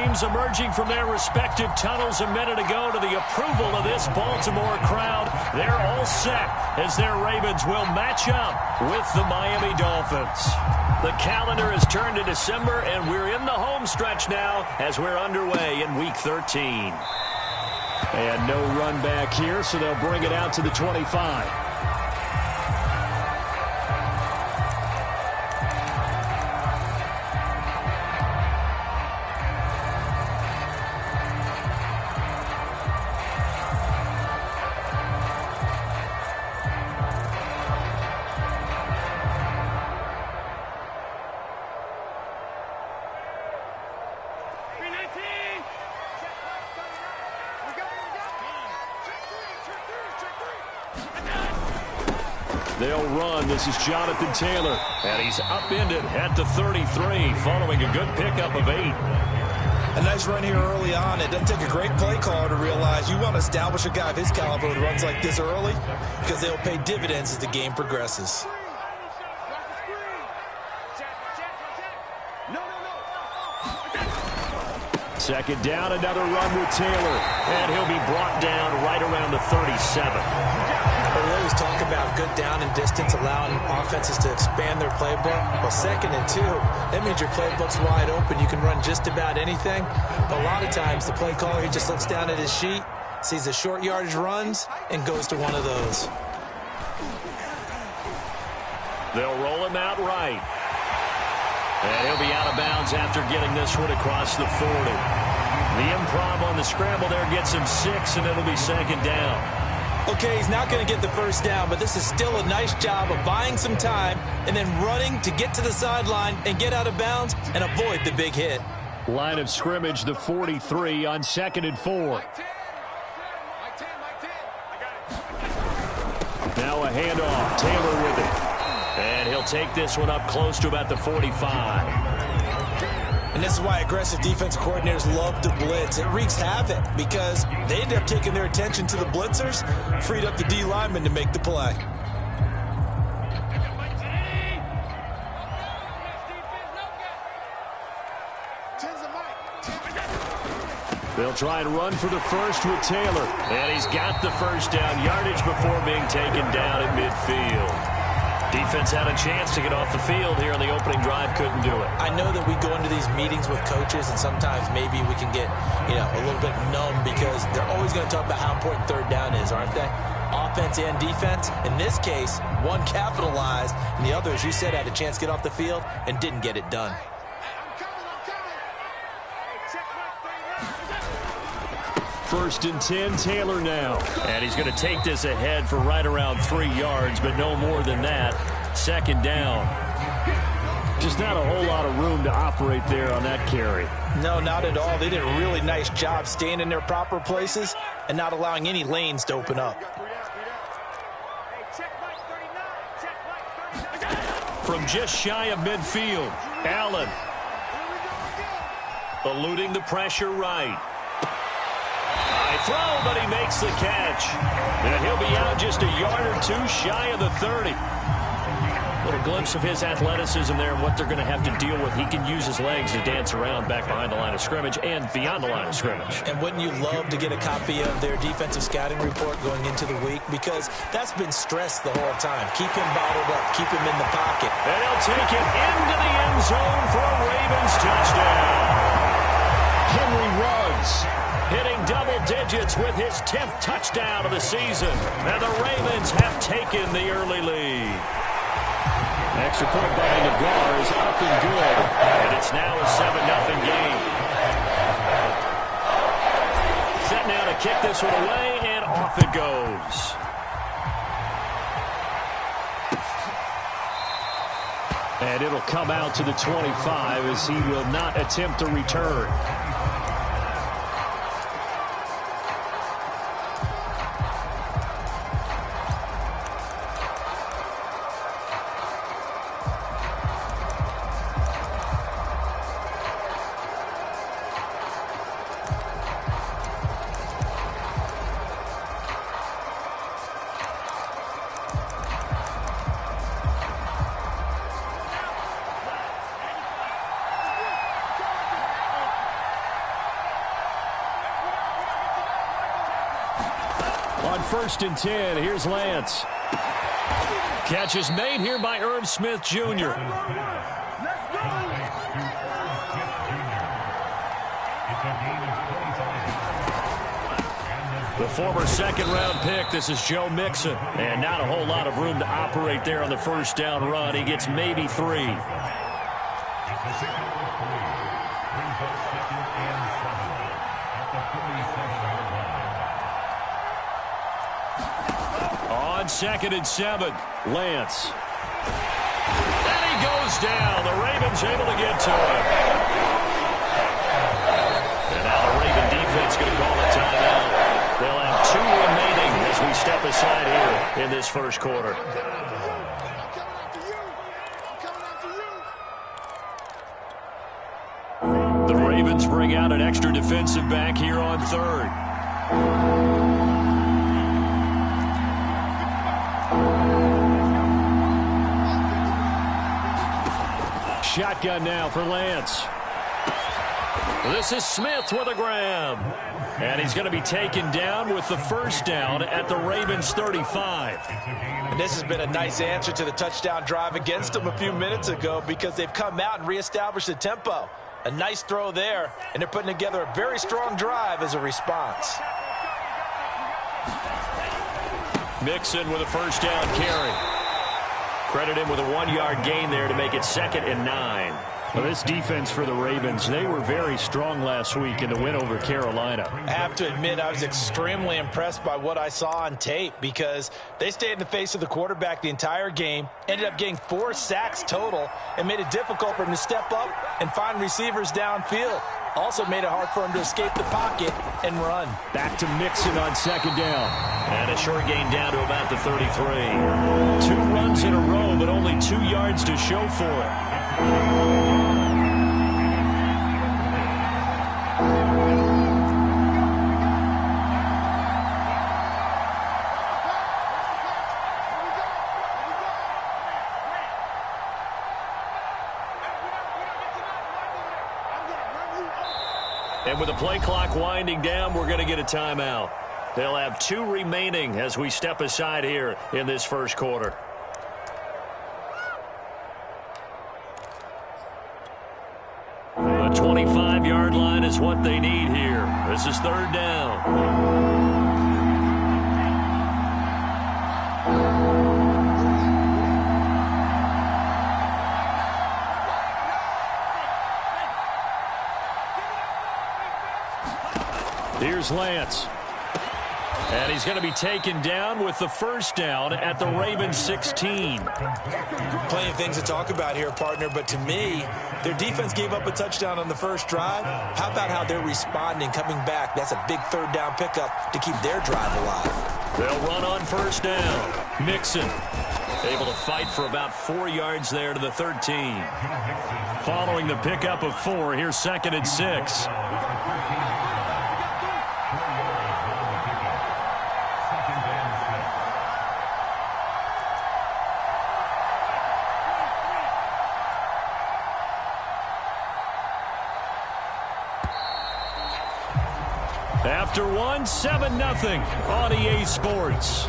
teams emerging from their respective tunnels a minute ago to the approval of this Baltimore crowd. They're all set as their Ravens will match up with the Miami Dolphins. The calendar has turned to December, and we're in the home stretch now as we're underway in Week 13. And no run back here, so they'll bring it out to the 25. They'll run. This is Jonathan Taylor. And he's upended at the 33 following a good pickup of 8. A nice run here early on. It doesn't take a great play caller to realize you want to establish a guy of his caliber who runs like this early because they'll pay dividends as the game progresses. Second down, another run with Taylor. And he'll be brought down right around the 37. We always talk about good down and distance, allowing offenses to expand their playbook. Well, 2nd and 2, that means your playbook's wide open. You can run just about anything. But a lot of times, the play caller, he just looks down at his sheet, sees the short yardage runs, and goes to one of those. They'll roll him out right. And he'll be out of bounds after getting this one across the 40. The improv on the scramble there gets him 6, and it'll be 2nd down. Okay, he's not going to get the first down, but this is still a nice job of buying some time and then running to get to the sideline and get out of bounds and avoid the big hit. Line of scrimmage, the 43 on 2nd and 4. Now a handoff. Taylor with it. And he'll take this one up close to about the 45. And this is why aggressive defensive coordinators love to blitz. It wreaks havoc because they end up taking their attention to the blitzers, freed up the D lineman to make the play. They'll try and run for the first with Taylor. And he's got the first down yardage before being taken down at midfield. Defense had a chance to get off the field here on the opening drive, couldn't do it. I know that we go into these meetings with coaches, and sometimes maybe we can get, a little bit numb because they're always going to talk about how important 3rd down is, aren't they? Offense and defense. In this case, one capitalized, and the other, as you said, had a chance to get off the field and didn't get it done. First and 10, Taylor now. And he's going to take this ahead for right around 3 yards, but no more than that. 2nd down. Just not a whole lot of room to operate there on that carry. No, not at all. They did a really nice job staying in their proper places and not allowing any lanes to open up. From just shy of midfield, Allen. Eluding the pressure right. Throw, but he makes the catch. And he'll be out just a yard or 2 shy of the 30. Little glimpse of his athleticism there and what they're going to have to deal with. He can use his legs to dance around back behind the line of scrimmage and beyond the line of scrimmage. And wouldn't you love to get a copy of their defensive scouting report going into the week? Because that's been stressed the whole time. Keep him bottled up. Keep him in the pocket. And he'll take it into the end zone for a Ravens touchdown. Henry Ruggs hitting double digits with his 10th touchdown of the season. And the Ravens have taken the early lead. Extra point by Nagar is up and good. And it's now a 7-0 game. Set now to kick this one away, and off it goes. And it'll come out to the 25 as he will not attempt a return. On 1st and 10, here's Lance. Catch is made here by Irv Smith Jr. The former second-round pick, this is Joe Mixon. And not a whole lot of room to operate there on the first down run. He gets maybe 3. On 2nd and 7, Lance. And he goes down. The Ravens able to get to him. And now the Raven defense going to call a timeout. They'll have 2 remaining as we step aside here in this first quarter. The Ravens bring out an extra defensive back here on 3rd. Shotgun now for Lance. This is Smith with a grab. And he's going to be taken down with the first down at the Ravens 35. And this has been a nice answer to the touchdown drive against them a few minutes ago because they've come out and reestablished the tempo. A nice throw there, and they're putting together a very strong drive as a response. Mixon with a first down carry. Credit him with a 1-yard gain there to make it 2nd and 9. Well, this defense for the Ravens, they were very strong last week in the win over Carolina. I have to admit, I was extremely impressed by what I saw on tape because they stayed in the face of the quarterback the entire game, ended up getting 4 sacks total, and made it difficult for him to step up and find receivers downfield. Also made it hard for him to escape the pocket and run. Back to Mixon on 2nd down. And a short gain down to about the 33. 2 runs in a row, but only 2 yards to show for it. And with the play clock winding down, we're going to get a timeout. They'll have 2 remaining as we step aside here in this first quarter. The 25-yard line is what they need here. This is 3rd down. Here's Lance. And he's going to be taken down with the first down at the Ravens 16. Plenty of things to talk about here, partner, but to me, their defense gave up a touchdown on the first drive. How about how they're responding, coming back? That's a big 3rd down pickup to keep their drive alive. They'll run on first down. Mixon able to fight for about 4 yards there to the 13. Following the pickup of 4, here's 2nd and 6. After 1, 7-0 on EA Sports.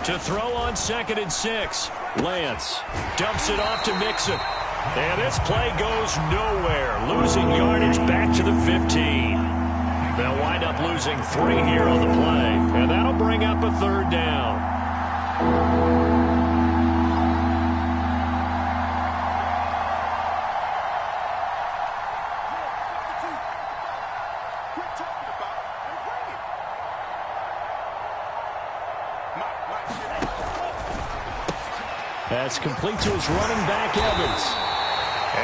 To throw on 2nd and 6. Lance dumps it off to Mixon. And this play goes nowhere. Losing yardage back to the 15. They'll wind up losing 3 here on the play. And that'll bring up a 3rd down. That's complete to his running back, Evans.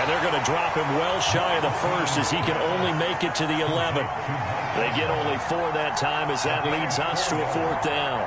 And they're going to drop him well shy of the first as he can only make it to the 11. They get only 4 that time as that leads us to a 4th down.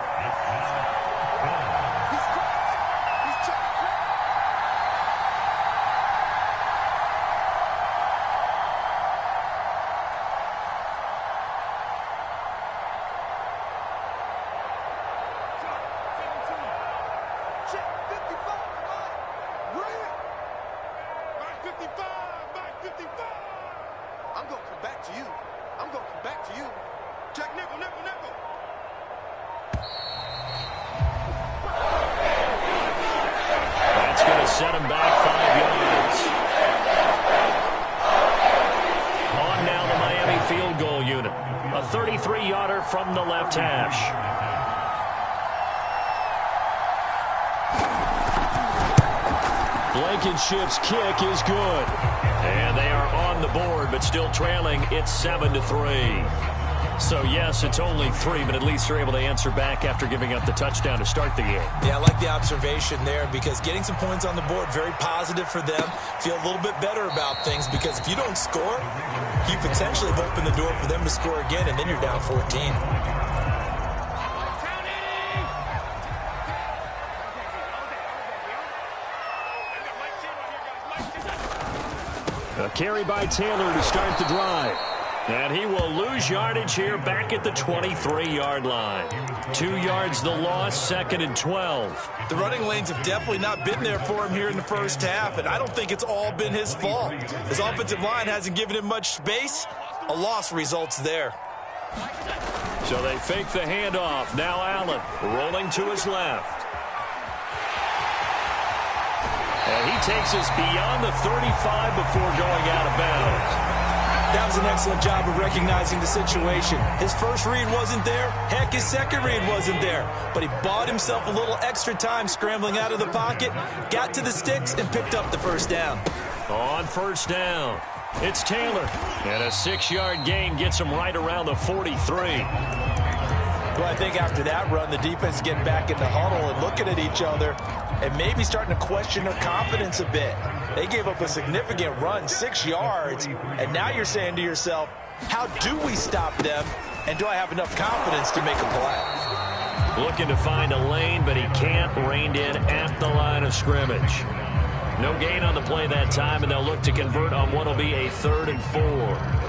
Set him back 5 yards. On now the Miami field goal unit. A 33-yarder from the left hash. Blankenship's kick is good. And they are on the board, but still trailing. It's 7-3. So, yes, it's only 3, but at least they're able to answer back after giving up the touchdown to start the game. Yeah, I like the observation there because getting some points on the board, very positive for them. Feel a little bit better about things because if you don't score, you potentially have opened the door for them to score again, and then you're down 14. A carry by Taylor to start the drive. And he will lose yardage here back at the 23-yard line. 2 yards the loss, 2nd and 12. The running lanes have definitely not been there for him here in the first half, and I don't think it's all been his fault. His offensive line hasn't given him much space. A loss results there. So they fake the handoff. Now Allen rolling to his left. And he takes us beyond the 35 before going out of bounds. That was an excellent job of recognizing the situation. His first read wasn't there. Heck, his second read wasn't there. But he bought himself a little extra time scrambling out of the pocket, got to the sticks, and picked up the first down. On first down, it's Taylor. And a 6-yard gain gets him right around the 43. Well, I think after that run, the defense is getting back in the huddle and looking at each other and maybe starting to question their confidence a bit. They gave up a significant run, 6 yards, and now you're saying to yourself, how do we stop them, and do I have enough confidence to make a play? Looking to find a lane, but he can't. Reined in at the line of scrimmage. No gain on the play that time, and they'll look to convert on what will be a 3rd and 4.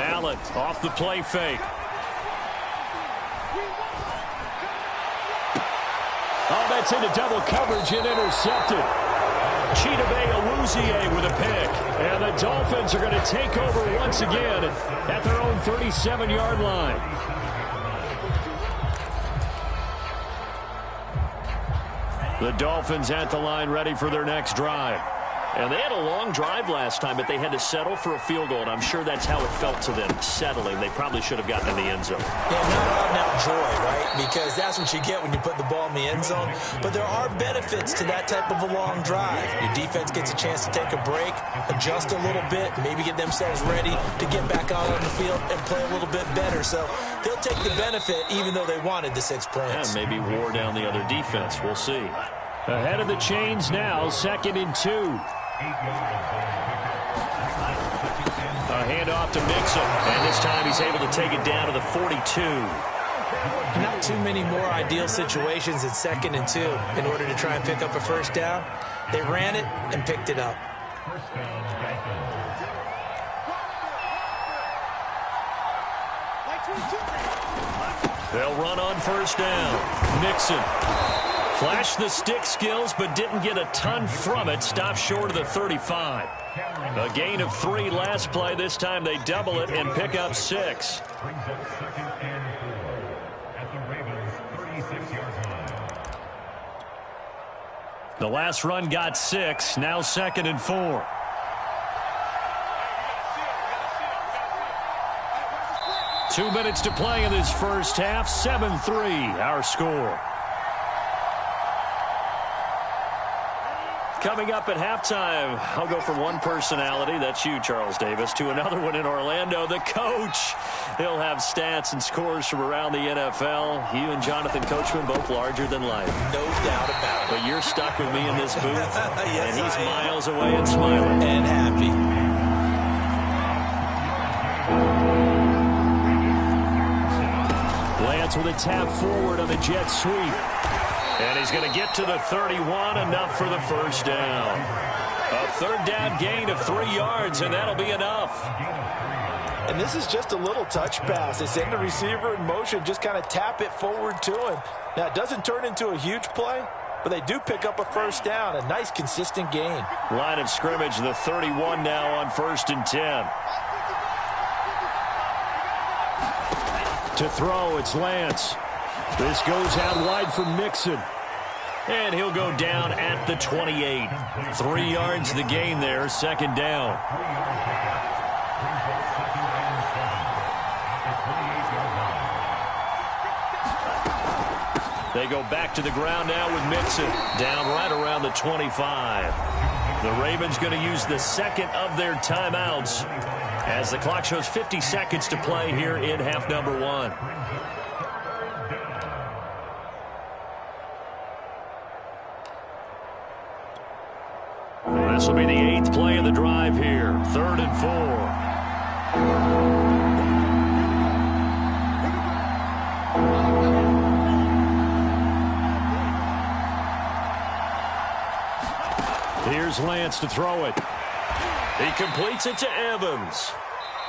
Allen off the play fake. Oh, that's into double coverage and intercepted. Chidobe Awuzie with a pick. And the Dolphins are going to take over once again at their own 37-yard line. The Dolphins at the line ready for their next drive. And they had a long drive last time, but they had to settle for a field goal, and I'm sure that's how it felt to them, settling. They probably should have gotten in the end zone. Yeah, not out-and-out joy, right? Because that's what you get when you put the ball in the end zone. But there are benefits to that type of a long drive. Your defense gets a chance to take a break, adjust a little bit, maybe get themselves ready to get back out on the field and play a little bit better. So they'll take the benefit even though they wanted the 6 points. Yeah, maybe wore down the other defense. We'll see. Ahead of the chains now, 2nd and 2. A handoff to Mixon, and this time he's able to take it down to the 42. Not too many more ideal situations at 2nd and 2 in order to try and pick up a first down. They ran it and picked it up. They'll run on first down. Mixon flashed the stick skills, but didn't get a ton from it. Stopped short of the 35. A gain of 3 last play. This time they double it and pick up 6. The last run got 6. Now 2nd and 4. Two minutes to play in this first half. 7-3 our score. Coming up at halftime, I'll go from one personality, that's you, Charles Davis, to another one in Orlando, the coach. He'll have stats and scores from around the NFL. You and Jonathan Coachman, both larger than life. No doubt about it. But you're stuck with me in this booth, yes, and he's miles away and smiling. And happy. Lance with a tap forward on the jet sweep. And he's going to get to the 31, enough for the first down. A third down gain of 3 yards, and that'll be enough. And this is just a little touch pass. It's in the receiver in motion. Just kind of tap it forward to him. Now, it doesn't turn into a huge play, but they do pick up a first down. A nice, consistent gain. Line of scrimmage, the 31 now on 1st and 10. To throw, it's Lance. This goes out wide for Mixon. And he'll go down at the 28. 3 yards the gain there, second down. They go back to the ground now with Mixon. Down right around the 25. The Ravens going to use the second of their timeouts as the clock shows 50 seconds to play here in half number 1. This will be the 8th play of the drive here. 3rd and 4. Here's Lance to throw it. He completes it to Evans.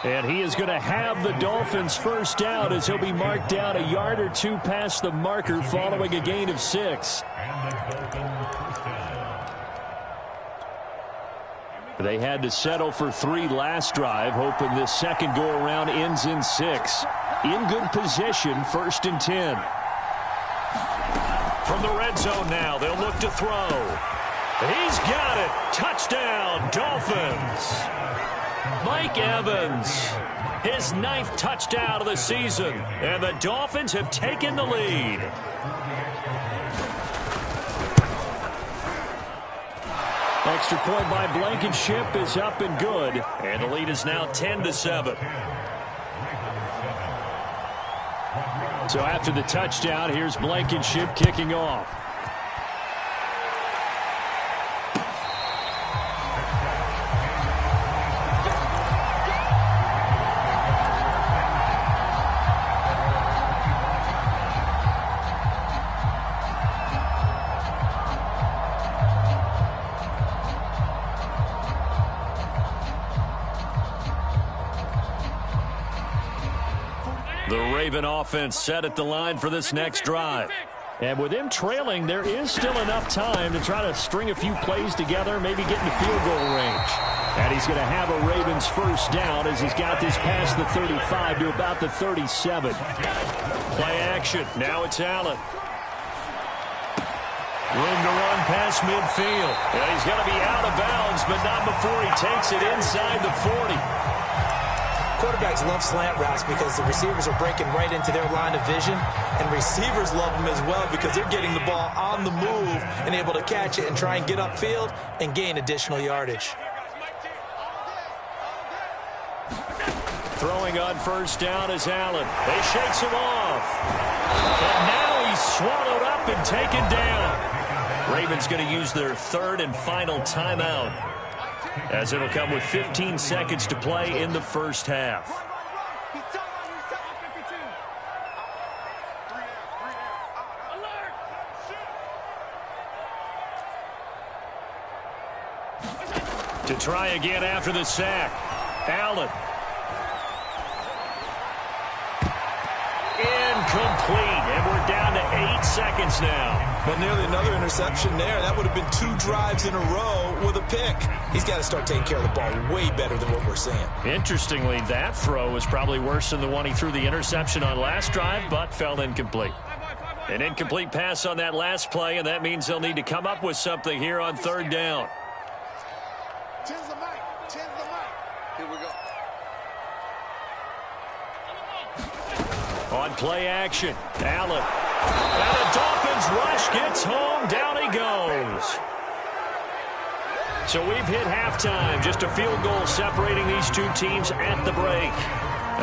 And he is going to have the Dolphins first down as he'll be marked down a yard or two past the marker following a gain of 6. They had to settle for 3 last drive, hoping this second go-around ends in 6. In good position, 1st and 10. From the red zone now, they'll look to throw. He's got it. Touchdown, Dolphins. Mike Evans, his 9th touchdown of the season, and the Dolphins have taken the lead. Extra point by Blankenship is up and good, and the lead is now 10-7. So after the touchdown, here's Blankenship kicking off. The Raven offense set at the line for this next drive. And with him trailing, there is still enough time to try to string a few plays together, maybe get in the field goal range. And he's going to have a Ravens first down as he's got this past the 35 to about the 37. Play action. Now it's Allen. Room to run past midfield. And he's going to be out of bounds, but not before he takes it inside the 40. Quarterbacks love slant routes because the receivers are breaking right into their line of vision, and receivers love them as well because they're getting the ball on the move and able to catch it and try and get upfield and gain additional yardage. Throwing on first down is Allen. They shakes him off. And now he's swallowed up and taken down. Ravens going to use their 3rd and final timeout, as it'll come with 15 seconds to play in the first half. To try again after the sack. Allen. Incomplete, and we're down to 8 seconds now. But nearly another interception there. That would have been 2 drives in a row with a pick. He's got to start taking care of the ball way better than what we're seeing. Interestingly, that throw was probably worse than the one he threw the interception on last drive, but fell incomplete. An incomplete pass on that last play, and that means they'll need to come up with something here on 3rd down. Change the mic. Change the mic. Here we go. On play action, Allen. And the Dolphins rush gets home. Down he goes. So we've hit halftime. Just a field goal separating these two teams at the break.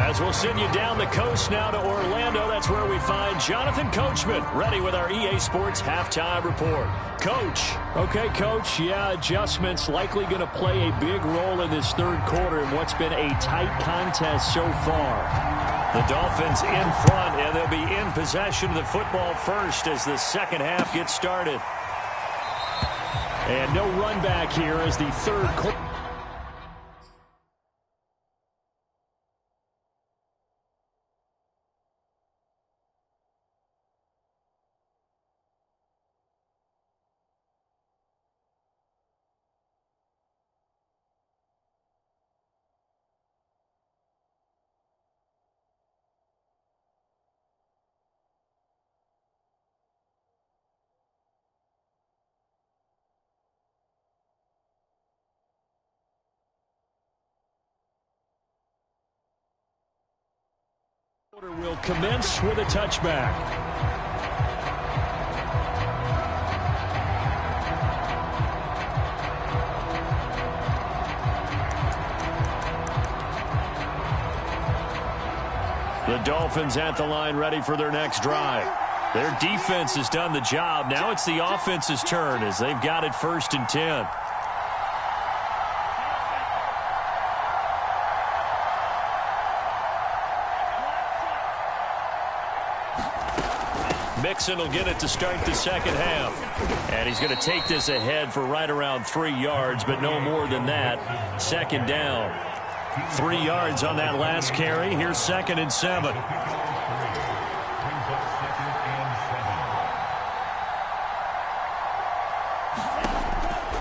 As we'll send you down the coast now to Orlando, that's where we find Jonathan Coachman, ready with our EA Sports Halftime Report. Coach. Okay, Coach, yeah, adjustments likely going to play a big role in this third quarter in what's been a tight contest so far. The Dolphins in front, and they'll be in possession of the football first as the second half gets started. And no run back here as the third quarter. Will commence with a touchback. The Dolphins at the line ready for their next drive. Their defense has done the job. Now it's the offense's turn as they've got it 1st and 10. Mixon will get it to start the second half. And he's going to take this ahead for right around 3 yards, but no more than that. Second down. 3 yards on that last carry. Here's 2nd and 7.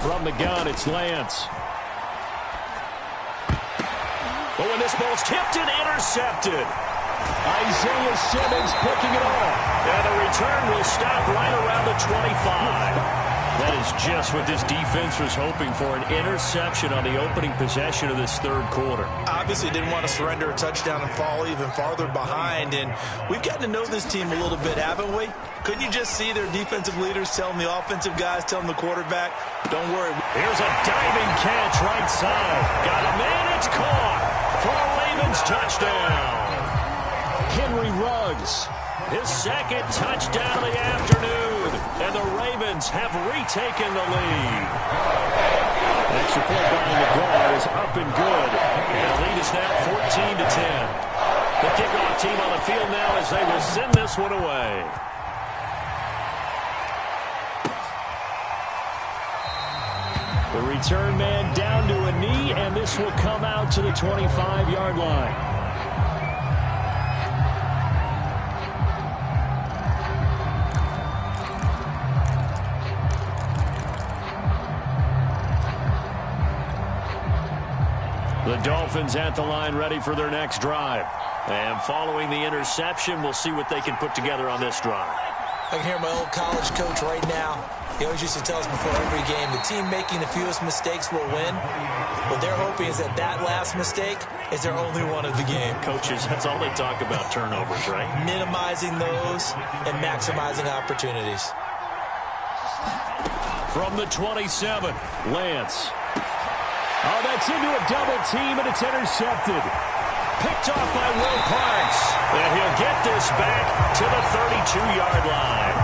From the gun, it's Lance. Oh, and this ball's tipped and intercepted. Isaiah Simmons picking it off. And the return will stop right around the 25. That is just what this defense was hoping for, an interception on the opening possession of this third quarter. Obviously didn't want to surrender a touchdown and fall even farther behind. And we've gotten to know this team a little bit, haven't we? Couldn't you just see their defensive leaders telling the offensive guys, telling the quarterback, don't worry. Here's a diving catch right side. Got a man, it's caught for a Ravens touchdown. Henry Ruggs, his second touchdown of the afternoon, and the Ravens have retaken the lead. Extra point by McGraw is up and good, and the lead is now 14-10. The kickoff team on the field now as they will send this one away. The return man down to a knee, and this will come out to the 25-yard line. The Dolphins at the line ready for their next drive. And following the interception, we'll see what they can put together on this drive. I can hear my old college coach right now. He always used to tell us before every game, the team making the fewest mistakes will win. What they're hoping is that that last mistake is their only one of the game. Coaches, that's all they talk about, turnovers, right? Minimizing those and maximizing opportunities. From the 27, Lance. Oh, that's into a double team, and it's intercepted. Picked off by Will Parks. And he'll get this back to the 32-yard line.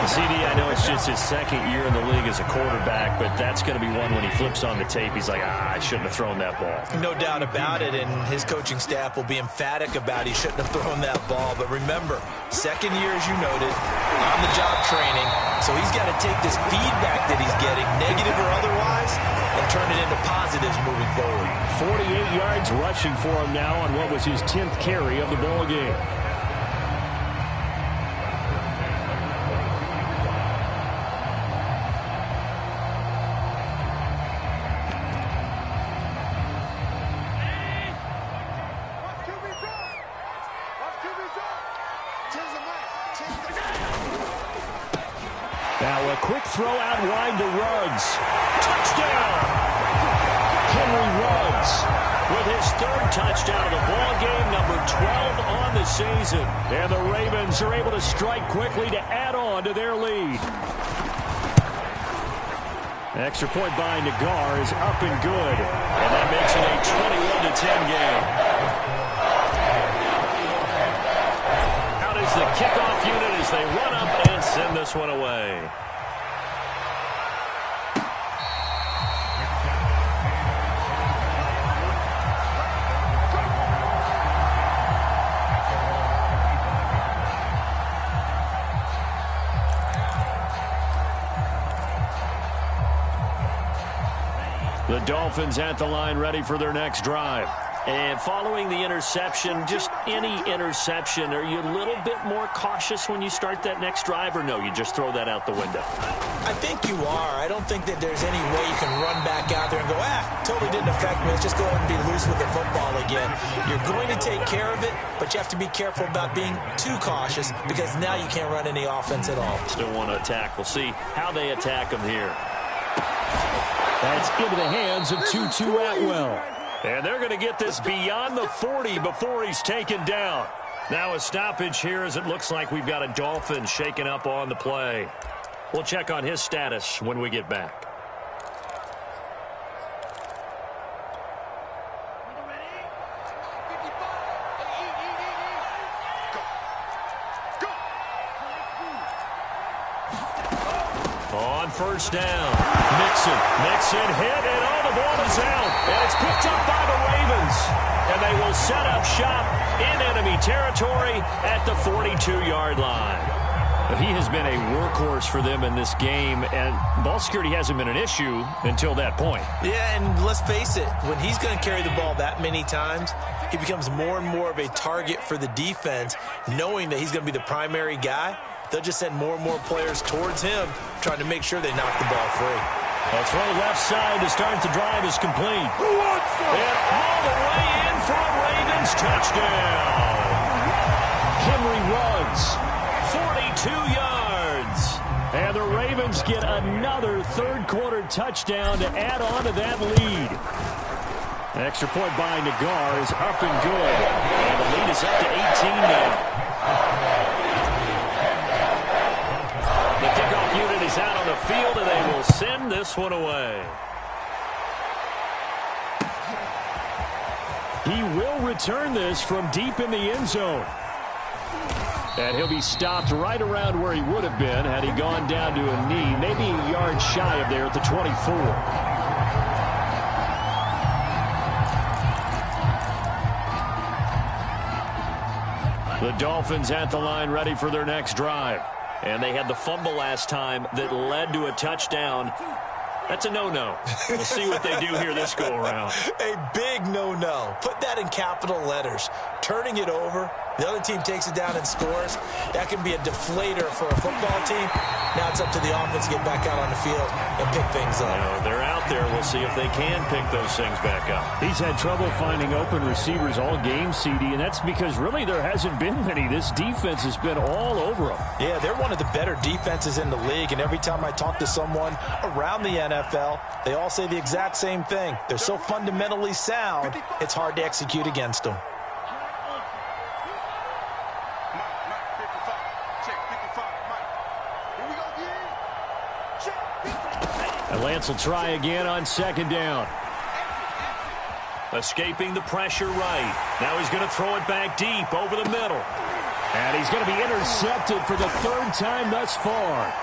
CD, I know it's just his second year in the league as a quarterback, but that's going to be one when he flips on the tape. He's like, I shouldn't have thrown that ball. No doubt about it, and his coaching staff will be emphatic about he shouldn't have thrown that ball. But remember, second year, as you noted, on-the-job training, so he's got to take this feedback that he's getting, negative or otherwise, and turn it into positives moving forward. 48 yards rushing for him now on what was his 10th carry of the ball game. Now a quick throw out wide to Ruggs. Touchdown! Henry Ruggs with his third touchdown of the ball game, number 12 on the season. And the Ravens are able to strike quickly to add on to their lead. Extra point by Nagar is up and good. And that makes it a 21-10 game. Out is the kickoff unit as they run up and send this one away. The Dolphins at the line ready for their next drive. And following the interception, just any interception, are you a little bit more cautious when you start that next drive, or no, you just throw that out the window? I think you are. I don't think that there's any way you can run back out there and go, totally didn't affect me. Let's just go ahead and be loose with the football again. You're going to take care of it, but you have to be careful about being too cautious because now you can't run any offense at all. Still want to attack. We'll see how they attack them here. That's into the hands of Tutu Atwell. And they're going to get this beyond the 40 before he's taken down. Now a stoppage here as it looks like we've got a Dolphin shaken up on the play. We'll check on his status when we get back. On first down, Mixon hit, and the ball is out. And it's picked up by the Ravens. And they will set up shop in enemy territory at the 42-yard line. But he has been a workhorse for them in this game, and ball security hasn't been an issue until that point. Yeah, and let's face it, when he's going to carry the ball that many times, he becomes more and more of a target for the defense, knowing that he's going to be the primary guy. They'll just send more and more players towards him, trying to make sure they knock the ball free. A throw left side to start the drive is complete. And all the way in for a Ravens touchdown. Henry Ruggs, 42 yards. And the Ravens get another third-quarter touchdown to add on to that lead. An extra point by Nagar is up and good. And the lead is up to 18 now. The kickoff unit is out on the field, and they will send this one away. He will return this from deep in the end zone. And he'll be stopped right around where he would have been had he gone down to a knee, maybe a yard shy of there at the 24. The Dolphins at the line ready for their next drive. And they had the fumble last time that led to a touchdown. That's a no-no. We'll see what they do here this go-around. A big no-no. Put that in capital letters. Turning it over, the other team takes it down and scores. That can be a deflator for a football team. Now it's up to the offense to get back out on the field and pick things up. They're out there. We'll see if they can pick those things back up. He's had trouble finding open receivers all game, CD, and that's because really there hasn't been many. This defense has been all over them. Yeah, they're one of the better defenses in the league, and every time I talk to someone around the NFL, they all say the exact same thing. They're so fundamentally sound, it's hard to execute against them. And Lance will try again on second down. Escaping the pressure right. Now he's going to throw it back deep over the middle. And he's going to be intercepted for the third time thus far.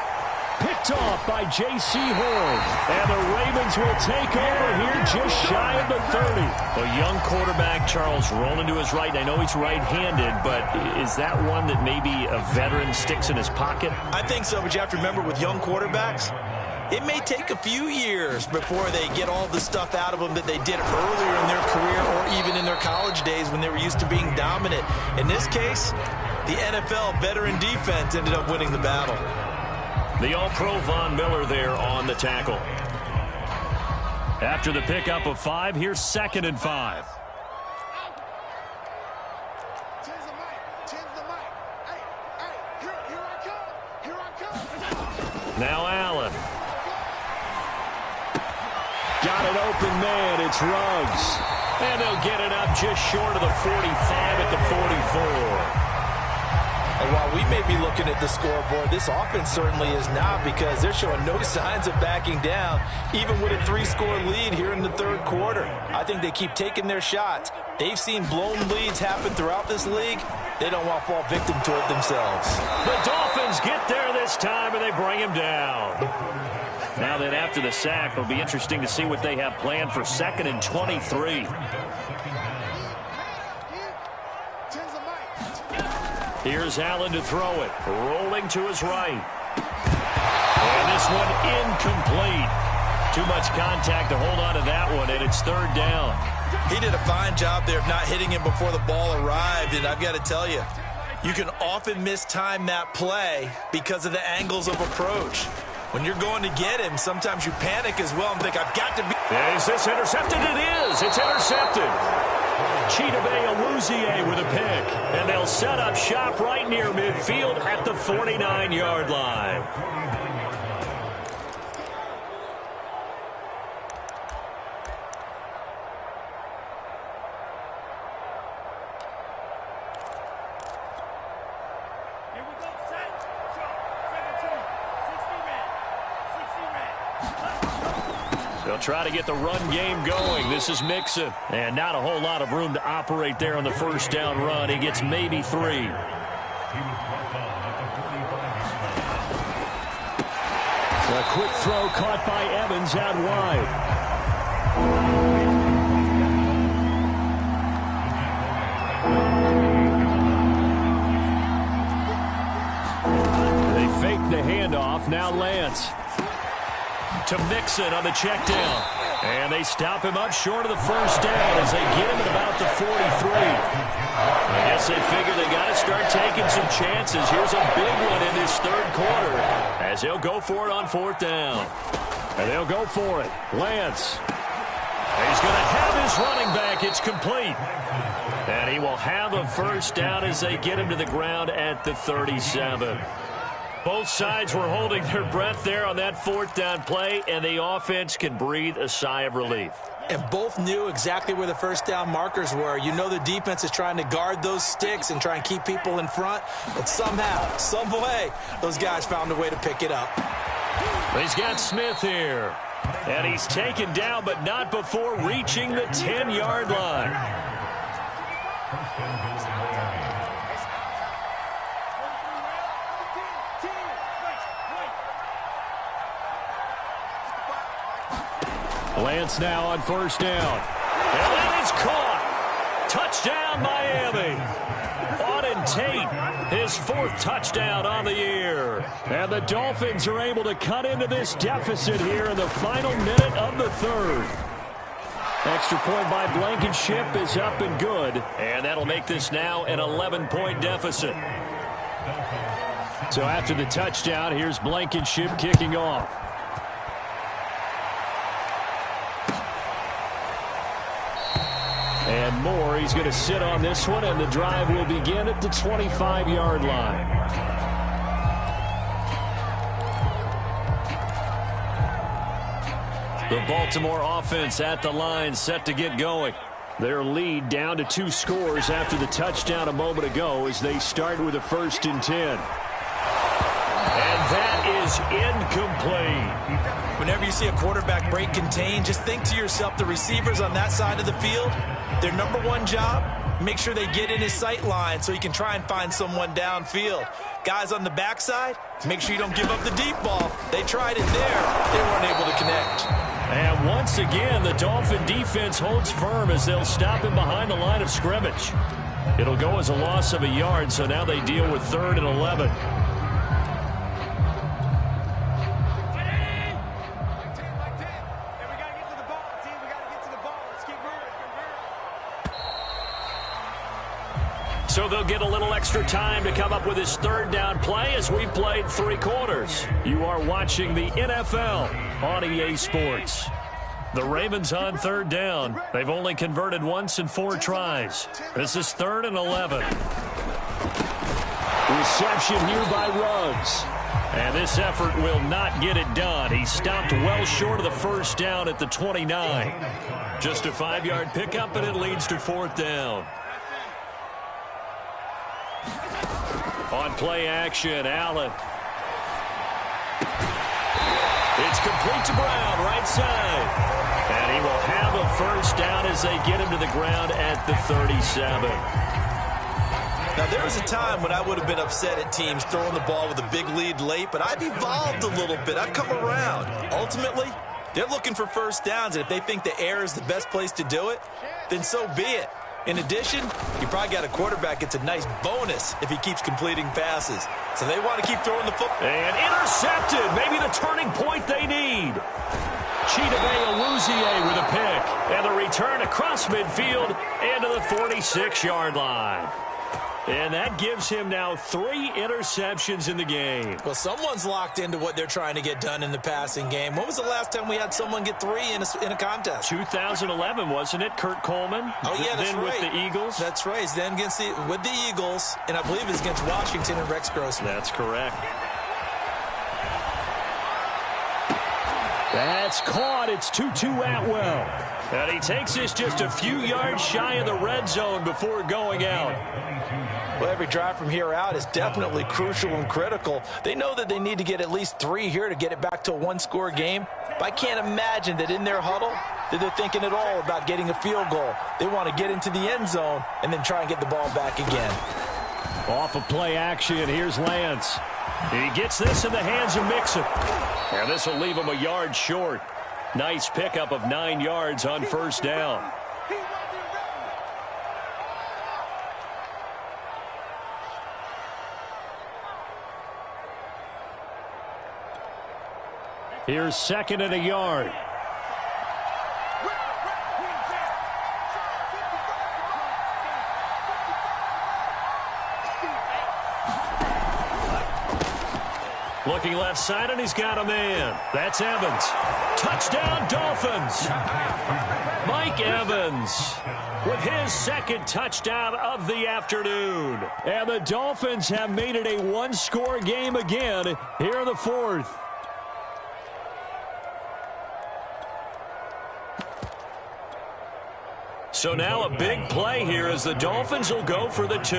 Picked off by J.C. Horn. And the Ravens will take over here just shy of the 30. A young quarterback, Charles, rolling to his right. I know he's right-handed, but is that one that maybe a veteran sticks in his pocket? I think so, but you have to remember with young quarterbacks, it may take a few years before they get all the stuff out of them that they did earlier in their career or even in their college days when they were used to being dominant. In this case, the NFL veteran defense ended up winning the battle. The All-Pro Von Miller there on the tackle. After the pickup of 5, here's 2nd and 5. Now Allen. Got an open man. It's Ruggs. And they'll get it up just short of the 45 at the 44. And while we may be looking at the scoreboard. This offense certainly is not, because they're showing no signs of backing down, even with a 3-score lead here in the third quarter. I think they keep taking their shots. They've seen blown leads happen throughout this league. They don't want to fall victim to it themselves. The Dolphins get there this time, and they bring him down. Now that after the sack, it'll be interesting to see what they have planned for 2nd and 23. Here's Allen to throw it. Rolling to his right. And this one incomplete. Too much contact to hold on to that one, and it's 3rd down. He did a fine job there of not hitting him before the ball arrived, and I've got to tell you, you can often mistime that play because of the angles of approach. When you're going to get him, sometimes you panic as well and think, I've got to be... Is this intercepted? It is. It's intercepted. Chidobe Awuzie with a pick. And they'll set up shop right near midfield at the 49-yard line. They'll try to get the run game going. This is Mixon. And not a whole lot of room to operate there on the first down run. He gets maybe 3. A quick throw caught by Evans out wide. They fake the handoff. Now Lance to Mixon on the check down. And they stop him up short of the first down as they get him at about the 43. I guess they figure they got to start taking some chances. Here's a big one in this third quarter as they'll go for it on 4th down. And they'll go for it. Lance. He's going to have his running back. It's complete. And he will have a first down as they get him to the ground at the 37. Both sides were holding their breath there on that 4th down play, and the offense can breathe a sigh of relief. And both knew exactly where the first down markers were. You know the defense is trying to guard those sticks and try and keep people in front, but somehow, some way, those guys found a way to pick it up. He's got Smith here, and he's taken down, but not before reaching the 10-yard line. Lance now on first down. And that is caught. Touchdown, Miami. Auden Tate, his 4th touchdown on the year. And the Dolphins are able to cut into this deficit here in the final minute of the 3rd. Extra point by Blankenship is up and good. And that'll make this now an 11-point deficit. So after the touchdown, here's Blankenship kicking off. And Moore, he's going to sit on this one, and the drive will begin at the 25-yard line. The Baltimore offense at the line, set to get going. Their lead down to 2 scores after the touchdown a moment ago as they start with a 1st and 10. And that is incomplete. Whenever you see a quarterback break contain, just think to yourself, the receivers on that side of the field, their number one job, make sure they get in his sight line so he can try and find someone downfield. Guys on the backside, make sure you don't give up the deep ball. They tried it there. They weren't able to connect. And once again, the Dolphin defense holds firm as they'll stop him behind the line of scrimmage. It'll go as a loss of a yard, so now they deal with 3rd and 11. So they'll get a little extra time to come up with his 3rd down play as we've played 3 quarters. You are watching the NFL on EA Sports. The Ravens on 3rd down. They've only converted once in 4 tries. This is 3rd and 11. Reception here by Ruggs. And this effort will not get it done. He stopped well short of the first down at the 29. Just a 5-yard pickup, and it leads to 4th down. On play action, Allen. It's complete to Brown, right side. And he will have a first down as they get him to the ground at the 37. Now, there was a time when I would have been upset at teams throwing the ball with a big lead late, but I've evolved a little bit. I've come around. Ultimately, they're looking for first downs, and if they think the air is the best place to do it, then so be it. In addition, you probably got a quarterback gets a nice bonus if he keeps completing passes. So they want to keep throwing the football. And intercepted. Maybe the turning point they need. Chidobe Awuzie with a pick. And the return across midfield into the 46-yard line. And that gives him now 3 interceptions in the game. Well, someone's locked into what they're trying to get done in the passing game. When was the last time we had someone get 3 in a contest? 2011, wasn't it? Kurt Coleman. Oh, yeah, that's then right. With the Eagles. That's right. Then with the Eagles, and I believe it's against Washington and Rex Grossman. That's correct. That's caught. It's 2-2 Atwell. And he takes this just a few yards shy of the red zone before going out. Well, every drive from here out is definitely crucial and critical. They know that they need to get at least 3 here to get it back to a one-score game. But I can't imagine that in their huddle that they're thinking at all about getting a field goal. They want to get into the end zone and then try and get the ball back again. Off of play action, here's Lance. He gets this in the hands of Mixon. And this will leave him a yard short. Nice pickup of 9 yards on first down. Here's 2nd and a yard. Looking left side, and he's got a man. That's Evans. Touchdown, Dolphins. Mike Evans with his 2nd touchdown of the afternoon. And the Dolphins have made it a one-score game again here in the 4th. So now a big play here as the Dolphins will go for the 2.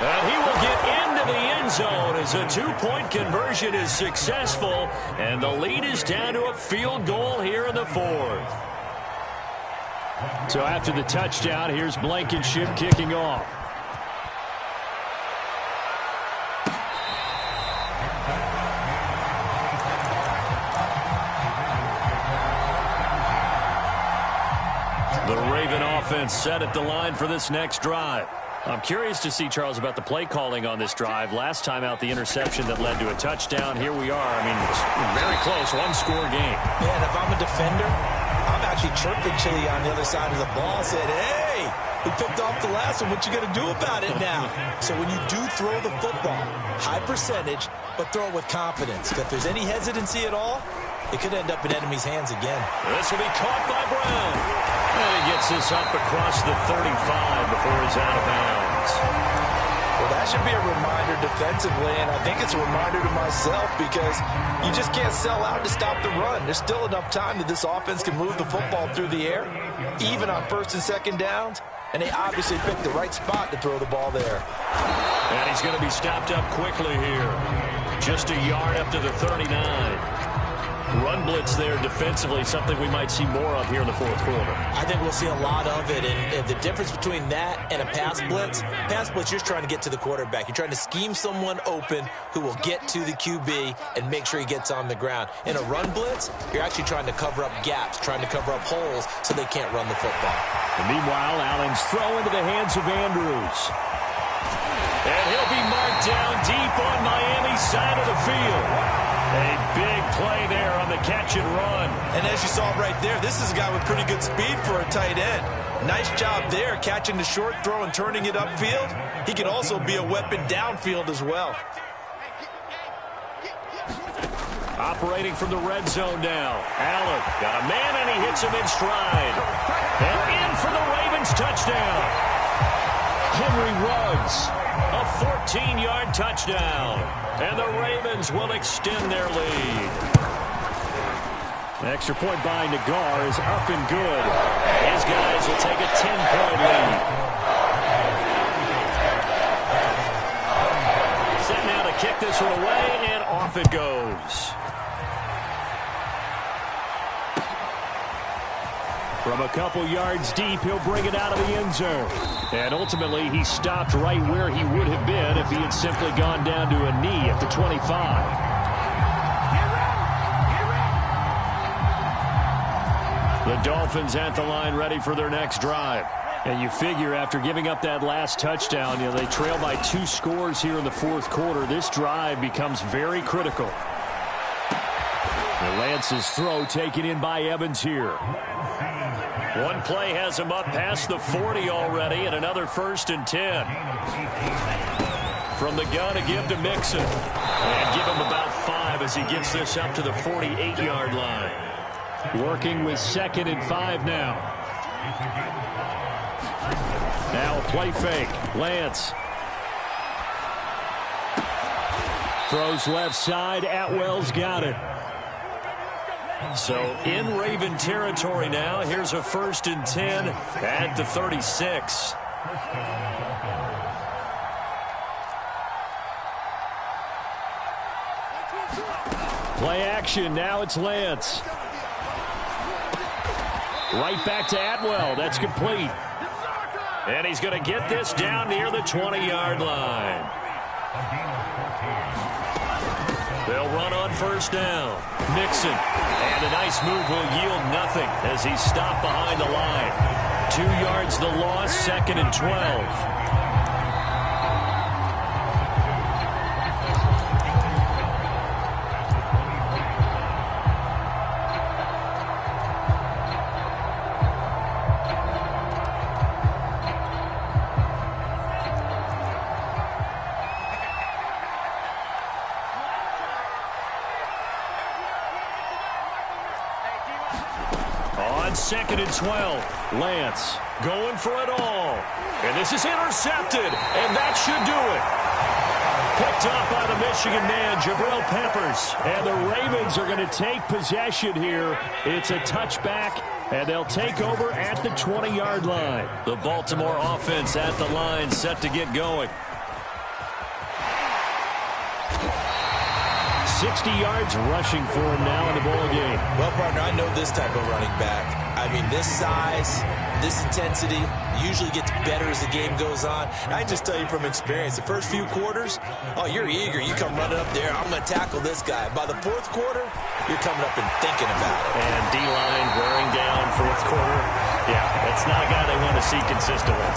And he will get into the end zone as a 2-point conversion is successful. And the lead is down to a field goal here in the 4th. So after the touchdown, here's Blankenship kicking off. The Raven offense set at the line for this next drive. I'm curious to see, Charles, about the play calling on this drive. Last time out, the interception that led to a touchdown. Here we are. I mean, it's very close, one-score game. Man, if I'm a defender, I'm actually chirping Chili on the other side of the ball. Said, hey, we picked off the last one. What you going to do about it now? So when you do throw the football, high percentage, but throw it with confidence. If there's any hesitancy at all, it could end up in enemy's hands again. This will be caught by Brown. And he gets this up across the 35 before he's out of bounds. Well, that should be a reminder defensively, and I think it's a reminder to myself because you just can't sell out to stop the run. There's still enough time that this offense can move the football through the air, even on 1st and 2nd downs, and they obviously picked the right spot to throw the ball there. And he's going to be stopped up quickly here. Just a yard up to the 39. Run blitz there defensively, something we might see more of here in the 4th quarter. I think we'll see a lot of it, and the difference between that and a pass blitz, you're trying to get to the quarterback. You're trying to scheme someone open who will get to the QB and make sure he gets on the ground. In a run blitz, you're actually trying to cover up gaps, trying to cover up holes so they can't run the football. And meanwhile, Allen's throw into the hands of Andrews. And he'll be marked down deep on Miami's side of the field. A big play there on the catch and run. And as you saw right there, this is a guy with pretty good speed for a tight end. Nice job there, catching the short throw and turning it upfield. He can also be a weapon downfield as well. Operating from the red zone now. Allen got a man, and he hits him in stride. And in for the Ravens touchdown. Henry Ruggs A 14-yard touchdown. And the Ravens will extend their lead. The extra point by Nagar is up and good. His guys will take a 10-point lead. Set now to kick this one away, and off it goes. From a couple yards deep, he'll bring it out of the end zone. And ultimately, he stopped right where he would have been if he had simply gone down to a knee at the 25. The Dolphins at the line ready for their next drive. And you figure after giving up that last touchdown, they trail by 2 scores here in the fourth quarter. This drive becomes very critical. And Lance's throw taken in by Evans here. One play has him up past the 40 already, and another 1st and 10. From the gun to give to Mixon. And give him about 5 as he gets this up to the 48-yard line. Working with 2nd and 5 now. Now a play fake. Lance. Throws left side. Atwell's got it. So in Raven territory now. Here's a 1st and 10 at the 36. Play action. Now it's Lance. Right back to Atwell. That's complete. And he's going to get this down near the 20-yard line. They'll run on 1st down. Mixon. And a nice move will yield nothing as he's stopped behind the line. 2 yards the loss, 2nd and 12. On 2nd and 12, Lance going for it all. And this is intercepted, and that should do it. Picked up by the Michigan man, Jabril Peppers. And the Ravens are going to take possession here. It's a touchback, and they'll take over at the 20-yard line. The Baltimore offense at the line, set to get going. 60 yards rushing for him now in the ball game. Well, partner, I know this type of running back. I mean, this size, this intensity usually gets better as the game goes on. And I just tell you from experience, the first few quarters, oh, you're eager. You come running up there, I'm going to tackle this guy. By the 4th quarter, you're coming up and thinking about it. And D-line wearing down 4th quarter. Yeah, that's not a guy they want to see consistently.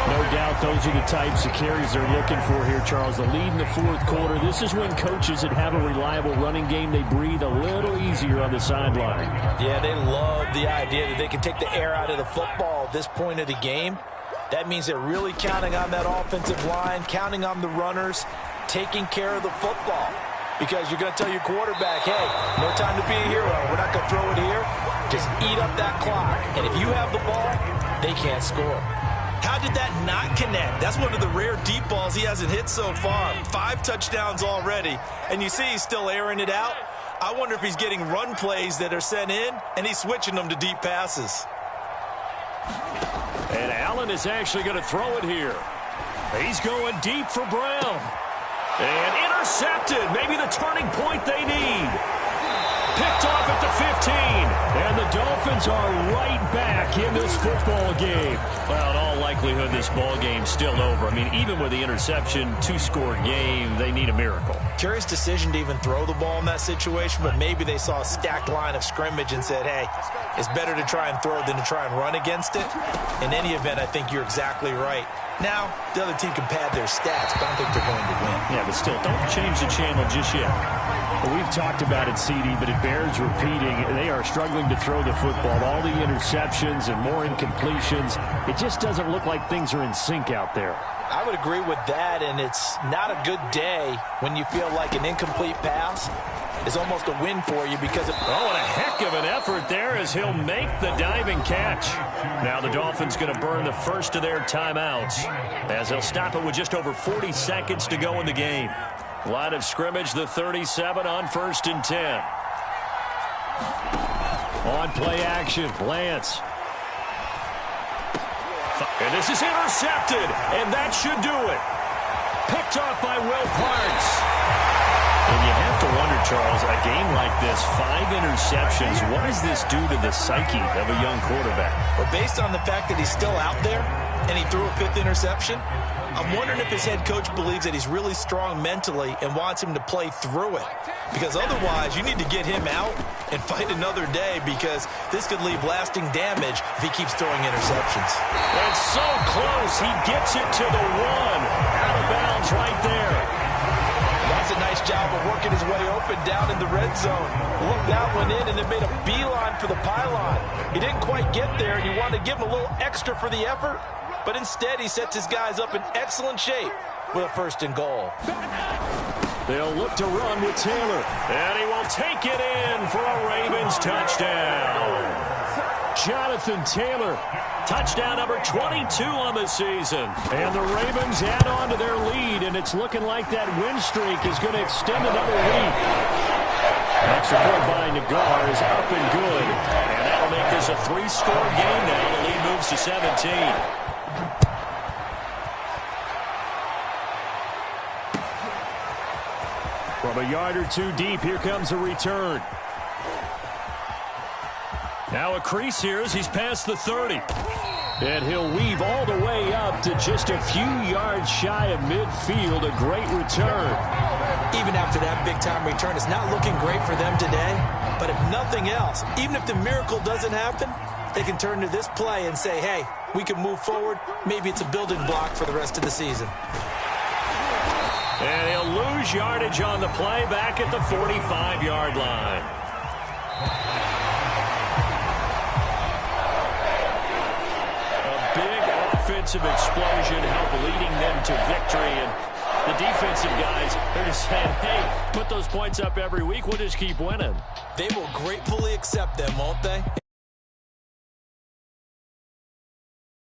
No doubt those are the types of carries they're looking for here, Charles. The lead in the 4th quarter. This is when coaches that have a reliable running game, they breathe a little easier on the sideline. Yeah, they love the idea that they can take the air out of the football at this point of the game. That means they're really counting on that offensive line, counting on the runners, taking care of the football. Because you're going to tell your quarterback, hey, no time to be a hero. We're not going to throw it here. Just eat up that clock. And if you have the ball, they can't score. How did that not connect? That's one of the rare deep balls he hasn't hit so far. 5 touchdowns already. And you see he's still airing it out. I wonder if he's getting run plays that are sent in, and he's switching them to deep passes. And Allen is actually going to throw it here. He's going deep for Brown. And intercepted. Maybe the turning point they need. Picked off at the 15. And the Dolphins are right back in this football game. Well, in all likelihood, this ball game's still over. I mean, even with the interception, 2-score game, they need a miracle. Curious decision to even throw the ball in that situation, but maybe they saw a stacked line of scrimmage and said, hey, it's better to try and throw than to try and run against it. In any event, I think you're exactly right. Now, the other team can pad their stats, but I don't think they're going to win. Yeah, but still, don't change the channel just yet. Well, we've talked about it, CD, but it bears repeating. They are struggling to throw the football. All the interceptions and more incompletions. It just doesn't look like things are in sync out there. I would agree with that, and it's not a good day when you feel like an incomplete pass is almost a win for you because of... Oh, and a heck of an effort there as he'll make the diving catch. Now the Dolphins going to burn the first of their timeouts as they'll stop it with just over 40 seconds to go in the game. Line of scrimmage, the 37 on 1st and 10. On play action, Lance. And this is intercepted, and that should do it. Picked off by Will Parks. And you have to wonder, Charles, a game like this, 5 interceptions, what does this do to the psyche of a young quarterback? Well, based on the fact that he's still out there and he threw a 5th interception, I'm wondering if his head coach believes that he's really strong mentally and wants him to play through it. Because otherwise, you need to get him out and fight another day because this could leave lasting damage if he keeps throwing interceptions. It's so close. He gets it to the 1. Out of bounds right there. That's a nice job of working his way open down in the red zone. Looked that one in and then made a beeline for the pylon. He didn't quite get there, and you wanted to give him a little extra for the effort. But instead, he sets his guys up in excellent shape with a 1st and goal. They'll look to run with Taylor. And he will take it in for a Ravens touchdown. Jonathan Taylor, touchdown number 22 on the season. And the Ravens add on to their lead, and it's looking like that win streak is going to extend another week. Extra point by Nagar is up and good. And that'll make this a 3-score game now. The lead moves to 17. From a yard or 2 deep, here comes a return. Now a crease here as he's past the 30. And he'll weave all the way up to just a few yards shy of midfield. A great return. Even after that big-time return, it's not looking great for them today. But if nothing else, even if the miracle doesn't happen, they can turn to this play and say, hey, we can move forward. Maybe it's a building block for the rest of the season. And he'll lose yardage on the play back at the 45-yard line. A big offensive explosion helped leading them to victory. And the defensive guys, they're just saying, hey, put those points up every week. We'll just keep winning. They will gratefully accept them, won't they?